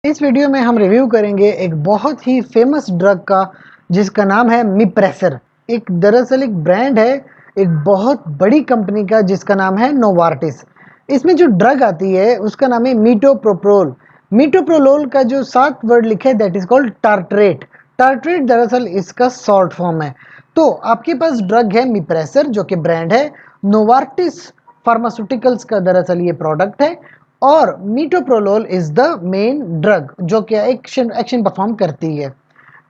इस वीडियो में हम रिव्यू करेंगे एक बहुत ही फेमस ड्रग का जिसका नाम है मिप्रेसर। दरअसल एक ब्रांड है एक बहुत बड़ी कंपनी का जिसका नाम है नोवार्टिस। इसमें जो ड्रग आती है उसका नाम है मीटोप्रोप्रोल। मीटोप्रोलोल का जो 7 वर्ड लिखे that is called tartrate. Tartrate दरअसल इसका शॉर्ट फॉर्म है। तो आपके पास ड्रग है मिप्रेसर जो कि ब्रांड है। नोवार्टिस फार्मास्यूटिकल्स का दरअसल ये प्रोडक्ट है और मीटोप्रोलोल इज द मेन ड्रग जो कि एक्शन परफॉर्म करती है।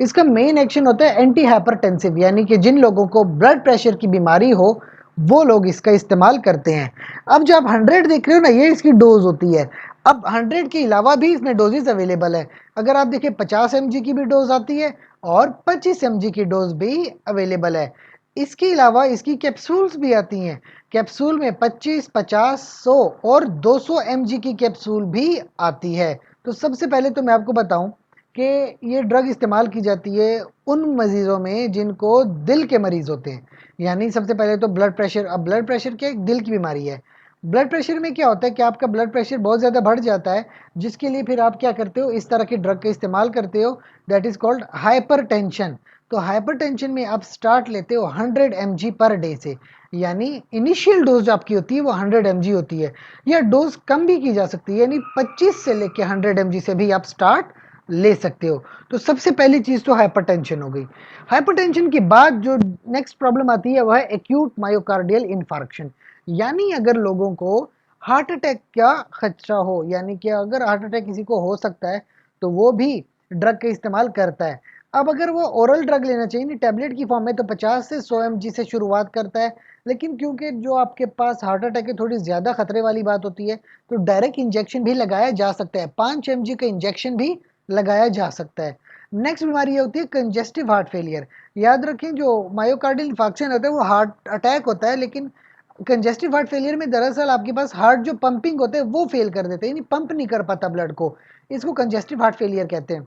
इसका मेन एक्शन होता है एंटी हाइपरटेंसिव, यानी कि जिन लोगों को ब्लड प्रेशर की बीमारी हो वो लोग इसका इस्तेमाल करते हैं। अब जो आप 100 देख रहे हो ना, ये इसकी डोज होती है। अब 100 के अलावा भी इसमें डोजेस अवेलेबल है। अगर आप देखिए 50 mg की भी डोज आती है और 25 mg की डोज भी अवेलेबल है। इसके अलावा इसकी कैप्सूल्स भी आती हैं। कैप्सूल में 25, 50, 100 और 200 mg की कैप्सूल भी आती है। तो सबसे पहले तो मैं आपको बताऊं कि ये ड्रग इस्तेमाल की जाती है उन मरीजों में जिनको दिल के मरीज होते हैं। यानी सबसे पहले तो ब्लड प्रेशर। अब ब्लड प्रेशर क्या एक दिल की बीमारी है। ब्लड प्रेशर में क्या होता है कि आपका ब्लड प्रेशर बहुत ज़्यादा बढ़ जाता है, जिसके लिए फिर आप क्या करते हो, इस तरह के ड्रग का इस्तेमाल करते हो दैट इज़ कॉल्ड हाइपरटेंशन। तो हाइपरटेंशन में आप स्टार्ट लेते हो 100 mg पर डे से, यानी इनिशियल डोज जो आपकी होती है वो 100 mg होती है। या डोज कम भी की जा सकती है, यानी 25 से लेके 100 mg से भी आप स्टार्ट ले सकते हो। तो सबसे पहली चीज तो हाइपरटेंशन हो गई। हाइपरटेंशन के बाद जो नेक्स्ट प्रॉब्लम आती है वह है एक्यूट मायोकार्डियल इन्फार्क्शन। यानी अगर लोगों को हार्ट अटैक का खतरा हो, यानी कि अगर हार्ट अटैक किसी को हो सकता है तो वो भी ड्रग का इस्तेमाल करता है। अब अगर वो ओरल ड्रग लेना चाहिए नहीं टैबलेट की फॉर्म में, तो 50 से 100 mg से शुरुआत करता है। लेकिन क्योंकि जो आपके पास हार्ट अटैक है थोड़ी ज़्यादा खतरे वाली बात होती है, तो डायरेक्ट इंजेक्शन भी लगाया जा सकता है। 5 mg का इंजेक्शन भी लगाया जा सकता है। नेक्स्ट बीमारी ये होती है कंजेस्टिव हार्ट फेलियर। याद रखें जो मायोकार्डियल इंफार्क्शन होता है वो हार्ट अटैक होता है, लेकिन कंजेस्टिव हार्ट फेलियर में दरअसल आपके पास हार्ट जो पंपिंग होते हैं वो फेल कर देते हैं, यानी पंप नहीं कर पाता ब्लड को। इसको कंजेस्टिव हार्ट फेलियर कहते हैं।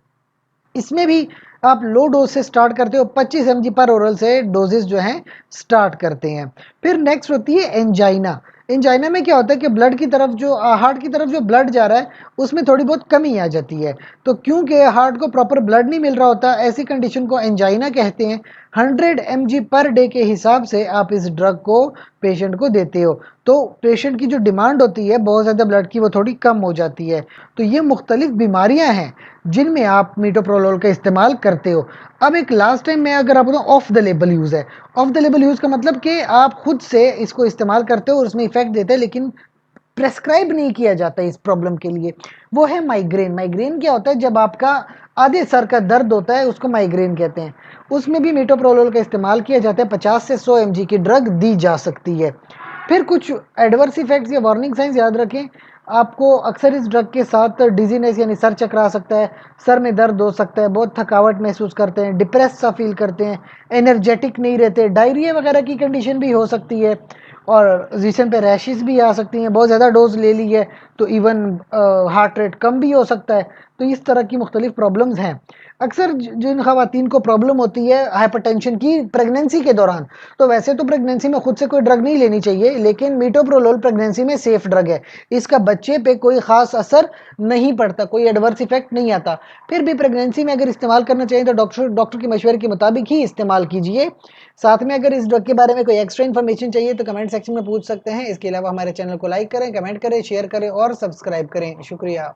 इसमें भी आप लो डोज से स्टार्ट करते हो, 25 mg पर ओरल से डोजेस जो हैं स्टार्ट करते हैं। फिर नेक्स्ट होती है एंजाइना। एंजाइना में क्या होता है कि ब्लड की तरफ जो हार्ट की तरफ जो ब्लड जा रहा है उसमें थोड़ी बहुत कमी आ जाती है। तो क्योंकि हार्ट को प्रॉपर ब्लड नहीं मिल रहा होता, ऐसी कंडीशन को एंजाइना कहते हैं। 100 mg पर डे के हिसाब से आप इस ड्रग को पेशेंट को देते हो, तो पेशेंट की जो डिमांड होती है बहुत ज़्यादा ब्लड की वो थोड़ी कम हो जाती है। तो ये मुख्तलिफ बीमारियां हैं जिनमें आप मीटोप्रोलोल का इस्तेमाल करते हो। अब एक लास्ट टाइम मैं अगर आपको ऑफ द लेबल यूज़ है। ऑफ द लेबल यूज़ का मतलब कि आप खुद से इसको इस्तेमाल करते हो और उसमें इफेक्ट देते हैं, लेकिन प्रेस्क्राइब नहीं किया जाता इस प्रॉब्लम के लिए। वो है माइग्रेन। माइग्रेन क्या होता है, जब आपका आधे सर का दर्द होता है उसको माइग्रेन कहते हैं। उसमें भी मीटोप्रोलोल का इस्तेमाल किया जाता है। 50 से 100 mg की ड्रग दी जा सकती है। फिर कुछ एडवर्स इफेक्ट्स या वार्निंग साइंस याद रखें। आपको अक्सर इस ड्रग के साथ डिजीनेस यानी सर चकरा सकता है, सर में दर्द हो सकता है, बहुत थकावट महसूस करते हैं, डिप्रेस सा फील करते हैं, एनर्जेटिक नहीं रहते, डायरिया वगैरह की कंडीशन भी हो सकती है और जिस्म पे रैशेस भी आ सकती हैं। बहुत ज़्यादा डोज ले ली है तो इवन हार्ट रेट कम भी हो सकता है। तो इस तरह की मुख्तलिफ प्रॉब्लम्स हैं। अक्सर जिन खवातीन को प्रॉब्लम होती है हाइपरटेंशन की प्रेगनेंसी के दौरान, तो वैसे तो प्रेगनेंसी में खुद से कोई ड्रग नहीं लेनी चाहिए, लेकिन मीटोप्रोलोल प्रेगनेंसी में सेफ ड्रग है। इसका बच्चे पे कोई ख़ास असर नहीं पड़ता, कोई एडवर्स इफेक्ट नहीं आता। फिर भी प्रेगनेंसी में अगर इस्तेमाल करना चाहिए तो डॉक्टर के मशवरे के मुताबिक ही इस्तेमाल कीजिए। साथ में अगर इस ड्रग के बारे में कोई एक्स्ट्रा इन्फॉर्मेशन चाहिए तो कमेंट सेक्शन में पूछ सकते हैं। इसके अलावा हमारे चैनल को लाइक करें, कमेंट करें, शेयर करें और सब्सक्राइब करें। शुक्रिया।